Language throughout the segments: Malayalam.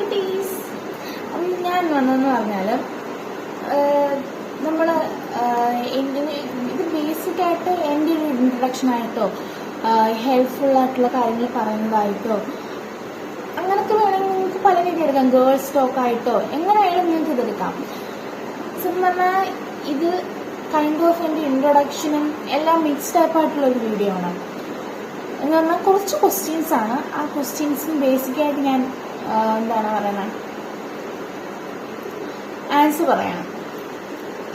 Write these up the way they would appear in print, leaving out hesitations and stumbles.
കുട്ടീസ്. ഞാൻ വന്നെന്ന് പറഞ്ഞാൽ നമ്മൾ ഇത് ബേസിക്കായിട്ട് എൻ്റെ ഒരു ഇൻട്രൊഡക്ഷനായിട്ടോ ഹെൽപ്ഫുള്ളായിട്ടുള്ള കാര്യങ്ങൾ പറയുന്നതായിട്ടോ അങ്ങനത്തെ വേണമെങ്കിൽ നിങ്ങൾക്ക് പല രീതി എടുക്കാം. ഗേൾസ് ടോക്കായിട്ടോ എങ്ങനെയായാലും നിങ്ങൾക്ക് ഇതെടുക്കാം. സത്യം പറഞ്ഞാൽ ഇത് കൈൻഡ് ഓഫ് എൻ്റെ ഇൻട്രൊഡക്ഷനും എല്ലാം മിക്സ്ഡ് ടൈപ്പായിട്ടുള്ളൊരു വീഡിയോ ആണ്. എന്ന് പറഞ്ഞാൽ കുറച്ച് ക്വസ്റ്റ്യൻസ് ആണ്. ആ ക്വസ്റ്റ്യൻസിന് ബേസിക്കായിട്ട് ഞാൻ എന്താണ് പറയുന്നത്, ആൻസർ പറയണം.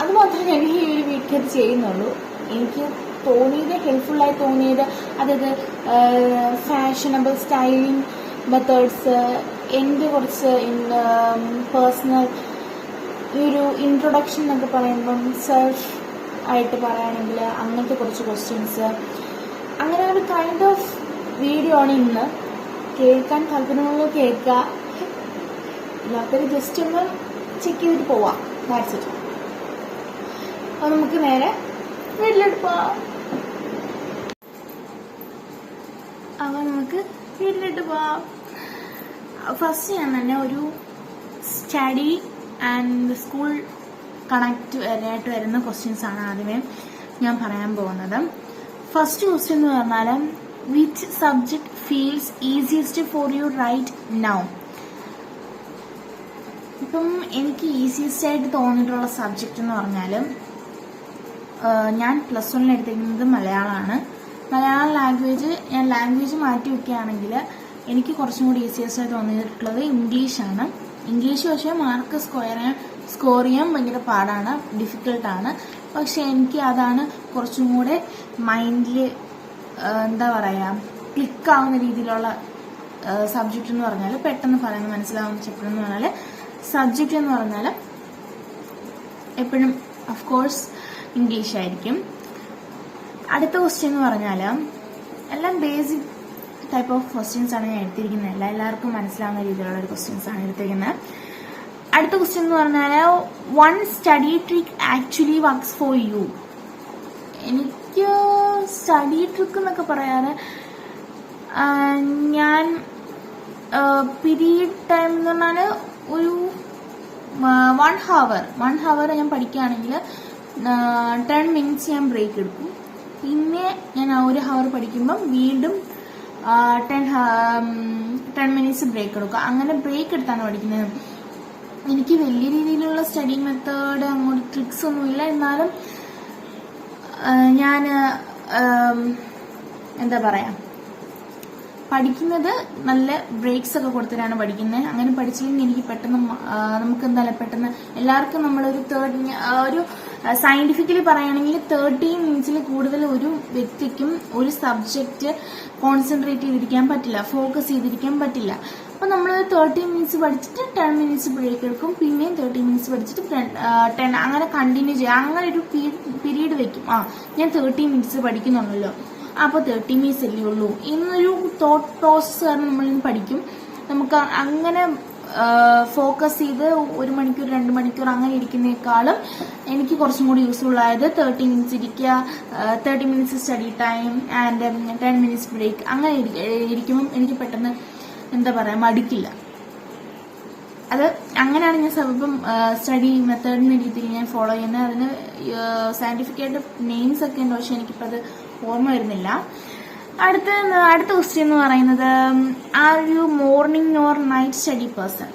അതുമാത്രമേ ഞാൻ ഈ ഒരു വീഡിയോ ചെയ്യുന്നുള്ളൂ. എനിക്ക് തോന്നിയത്, ഹെൽപ്ഫുള്ളായി തോന്നിയത്, അതായത് ഫാഷനബിൾ സ്റ്റൈലിംഗ് മെത്തേഡ്സ്, എൻ്റെ കുറച്ച് പേഴ്സണൽ ഈ ഒരു ഇൻട്രൊഡക്ഷൻ എന്നൊക്കെ പറയുമ്പം സെൽഫ് ആയിട്ട് പറയുകയാണെങ്കിൽ അങ്ങനത്തെ കുറച്ച് ക്വസ്റ്റ്യൻസ്, അങ്ങനെ ഒരു കൈൻഡ് ഓഫ് വീഡിയോ ആണ് ഇന്ന്. കേൾക്കാൻ താല്പര്യമുള്ള കേൾക്കുക, ഇല്ലാത്തൊരു ജസ്റ്റ് ഒന്ന് ചെക്ക് ചെയ്തിട്ട് പോവാം. വാട്സ് ഇറ്റ്. അപ്പോൾ നമുക്ക് നേരെ വീട്ടിലോട്ട് പോവാം. ഫസ്റ്റ് ഞാൻ തന്നെ ഒരു സ്റ്റഡി ആൻഡ് സ്കൂൾ കണക്ട് ആയിട്ട് വരുന്ന ക്വസ്റ്റ്യൻസ് ആണ് ആദ്യമേ ഞാൻ പറയാൻ പോകുന്നത്. ഫസ്റ്റ് ക്വസ്റ്റ്യൻ എന്ന് പറഞ്ഞാൽ, which subject feels easiest for you right now? ഇപ്പം എനിക്ക് ഈസിയസ്റ്റ് ആയിട്ട് തോന്നിയിട്ടുള്ള സബ്ജക്റ്റ് എന്ന് പറഞ്ഞാൽ, ഞാൻ പ്ലസ് വണ്ണിൽ എടുത്തിരിക്കുന്നത് മലയാളമാണ്. മലയാളം ഞാൻ ലാംഗ്വേജ് മാറ്റി വയ്ക്കുകയാണെങ്കിൽ എനിക്ക് കുറച്ചും കൂടി ഈസിയസ്റ്റ് ആയിട്ട് തോന്നിയിട്ടുള്ളത് ഇംഗ്ലീഷാണ്. ഇംഗ്ലീഷ് പക്ഷേ മാർക്ക് സ്കോർ ചെയ്യാൻ ഭയങ്കര പാടാണ്, ഡിഫിക്കൽട്ടാണ്. പക്ഷെ എനിക്ക് അതാണ് കുറച്ചും കൂടെ മൈൻഡിൽ എന്താ പറയുക ക്ലിക്കാവുന്ന രീതിയിലുള്ള സബ്ജക്റ്റ് എന്ന് പറഞ്ഞാൽ, പെട്ടെന്ന് പറയുന്നത് മനസ്സിലാവുന്ന ചാപ്റ്റർ എന്ന് പറഞ്ഞാൽ സബ്ജക്റ്റ് എന്ന് പറഞ്ഞാൽ എപ്പോഴും ഓഫ് കോഴ്സ് ഇംഗ്ലീഷ് ആയിരിക്കും. അടുത്ത ക്വസ്റ്റ്യൻ എന്ന് പറഞ്ഞാൽ, എല്ലാം ബേസിക് ടൈപ്പ് ഓഫ് ക്വസ്റ്റ്യൻസ് ആണ് ഞാൻ എടുത്തിരിക്കുന്നത്. എല്ലാവർക്കും മനസ്സിലാവുന്ന രീതിയിലുള്ള ഒരു ക്വസ്റ്റ്യൻസ് ആണ് എടുത്തിരിക്കുന്നത്. അടുത്ത ക്വസ്റ്റ്യൻ എന്ന് പറഞ്ഞാൽ, one study trick actually works for you? എനിക്ക് സ്റ്റഡി ട്രിക്ക് എന്നൊക്കെ പറയാറ്, ഞാൻ പീരീഡ് ടൈം എന്ന് പറഞ്ഞാൽ ഒരു 1 hour ഞാൻ പഠിക്കുകയാണെങ്കിൽ 10 minutes ഞാൻ ബ്രേക്ക് എടുക്കും. പിന്നെ ഞാൻ ആ 1 hour പഠിക്കുമ്പം വീണ്ടും 10 minutes ബ്രേക്ക് എടുക്കുക. അങ്ങനെ ബ്രേക്ക് എടുത്താണ് പഠിക്കുന്നത്. എനിക്ക് വലിയ രീതിയിലുള്ള സ്റ്റഡി മെത്തേഡ് അങ്ങോട്ട് ട്രിക്സ് ഒന്നുമില്ല. എന്നാലും ഞാൻ എന്താ പറയാ, പഠിക്കുന്നത് നല്ല ബ്രേക്സ് ഒക്കെ കൊടുത്തിട്ടാണ് പഠിക്കുന്നത്. അങ്ങനെ പഠിച്ചില്ലെങ്കിൽ എനിക്ക് പെട്ടെന്ന് നമുക്ക് എന്തായാലും പെട്ടെന്ന് എല്ലാവർക്കും ഒരു സയന്റിഫിക്കലി പറയുകയാണെങ്കിൽ 30 minutes കൂടുതൽ ഒരു വ്യക്തിക്കും ഒരു സബ്ജക്റ്റ് കോൺസെൻട്രേറ്റ് ചെയ്തിരിക്കാൻ പറ്റില്ല, ഫോക്കസ് ചെയ്തിരിക്കാൻ പറ്റില്ല. അപ്പൊ നമ്മൾ 30 minutes പഠിച്ചിട്ട് 10 minutes ബ്രേക്ക് എടുക്കും, പിന്നെയും 30 minutes പഠിച്ചിട്ട് 10 അങ്ങനെ കണ്ടിന്യൂ ചെയ്യാം. അങ്ങനെ ഒരു പീരീഡ് വെക്കും. ഞാൻ 30 minutes പഠിക്കുന്നുണ്ടല്ലോ, അപ്പോൾ 30 minutes അല്ലേ ഉള്ളൂ എന്നൊരു തോട്ട് പ്രോസസ് കാരണം നമ്മളിന്ന് പഠിക്കും. നമുക്ക് അങ്ങനെ ഫോക്കസ് ചെയ്ത് 1 മണിക്കൂർ 2 മണിക്കൂർ അങ്ങനെ ഇരിക്കുന്നേക്കാളും എനിക്ക് കുറച്ചും കൂടി യൂസ്ഫുൾ ആയത് 30 minutes ഇരിക്കുക, 30 minutes study time and 10 minutes break. അങ്ങനെ ഇരിക്കുമ്പം എനിക്ക് പെട്ടെന്ന് എന്താ പറയാ മടിക്കില്ല. അത് അങ്ങനെയാണ് ഞാൻ ഇപ്പം സ്റ്റഡി മെത്തേഡിന്റെ രീതിയിൽ ഞാൻ ഫോളോ ചെയ്യുന്നത്. അതിന് സയന്റിഫിക്കായിട്ട് നെയിംസ് ഒക്കെ ഉണ്ട്, പക്ഷെ എനിക്കിപ്പോൾ അത് ഓർമ്മ വരുന്നില്ല. അടുത്ത ക്വസ്റ്റ്യൻ എന്ന് പറയുന്നത്, are you morning or night study person?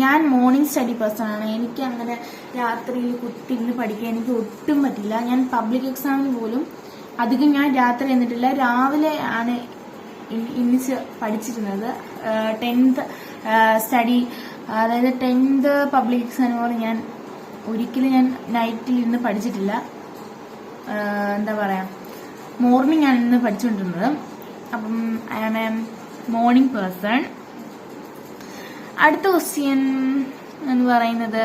ഞാൻ മോർണിംഗ് സ്റ്റഡി പേഴ്സൺ ആണ്. എനിക്ക് അങ്ങനെ രാത്രിയിൽ കുത്തിരുന്ന് പഠിക്കാൻ എനിക്ക് ഒട്ടും പറ്റില്ല. ഞാൻ പബ്ലിക് എക്സാമിന് പോലും അധികം ഞാൻ രാത്രി എന്നിട്ടില്ല, രാവിലെ ആണ് ഇന്നിച്ച് പഠിച്ചിരുന്നത്. 10th സ്റ്റഡി, അതായത് 10th പബ്ലിക് എക്സാമിന് പോലും ഞാൻ ഒരിക്കലും നൈറ്റിൽ ഇരുന്ന് പഠിച്ചിട്ടില്ല. എന്താ പറയാ, മോർണിംഗ് ആണ് ഇന്ന് പഠിച്ചുകൊണ്ടിരുന്നത്. അപ്പം I am a morning person. അടുത്ത ക്വസ്റ്റ്യൻ എന്ന് പറയുന്നത്,